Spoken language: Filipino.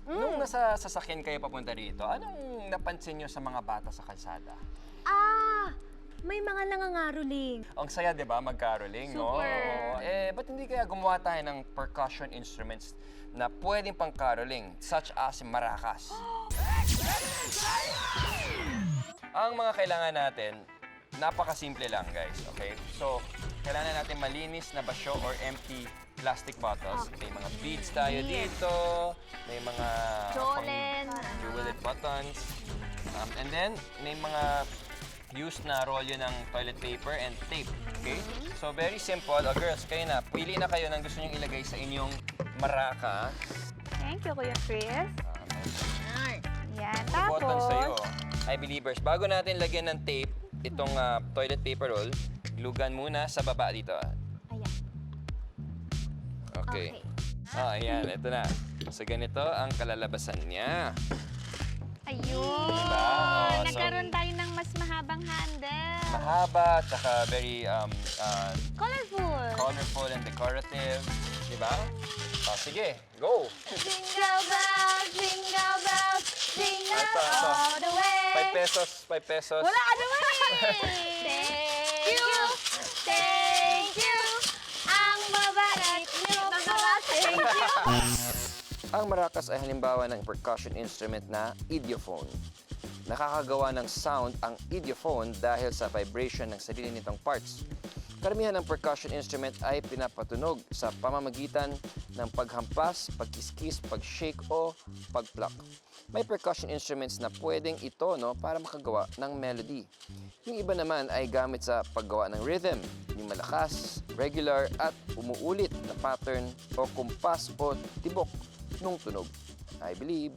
Nung nasa sasakyan kayo papunta rito, anong napansin nyo sa mga bata sa kalsada? May mga nangangaroling. Ang saya, di ba, mag-caroling, no? Super. Ba't hindi kaya gumawa tayo ng percussion instruments na pwedeng pang-caroling, such as maracas? Ang mga kailangan natin, napakasimple lang, guys, okay? So, kailangan natin malinis na basyo or empty plastic bottles. May mga beads tayo dito, may mga Jolen. jeweled buttons, and then may mga used na rolyo ng toilet paper and tape, okay? So, very simple. Girls, kayo na. Pili na kayo ng gusto nyong ilagay sa inyong maraka. Thank you, Kuya Chris. Yan, Button tapos... sa'yo. Ay, believers, bago natin lagyan ng tape, itong toilet paper roll, glugan muna sa baba dito. Ayan. Okay. Ayan, ito na. So, ganito ang kalalabasan niya. Ayun! Diba? Oh, so- Nagkaroon tayo ng mas mahabang handle. Mahaba, tsaka very Colorful! colorful and decorative. Diba? Sige, go! Jingle bells, jingle bells, jingle Ito. all the way. 5 pesos, 5 pesos. Wala ka naman Thank you! Thank you! Ang mabait niyo po. Thank you! Ang maracas ay halimbawa ng percussion instrument na idiophone. Nakakagawa ng sound ang idiophone dahil sa vibration ng sarili nitong parts. Karamihan ng percussion instrument ay pinapatunog sa pamamagitan ng paghampas, pagkiskis, pag-shake o pag-pluck. May percussion instruments na pwedeng itono para makagawa ng melody. Yung iba naman ay gamit sa paggawa ng rhythm, yung malakas, regular at umuulit na pattern o kumpas o tibok nung tunog. I believe.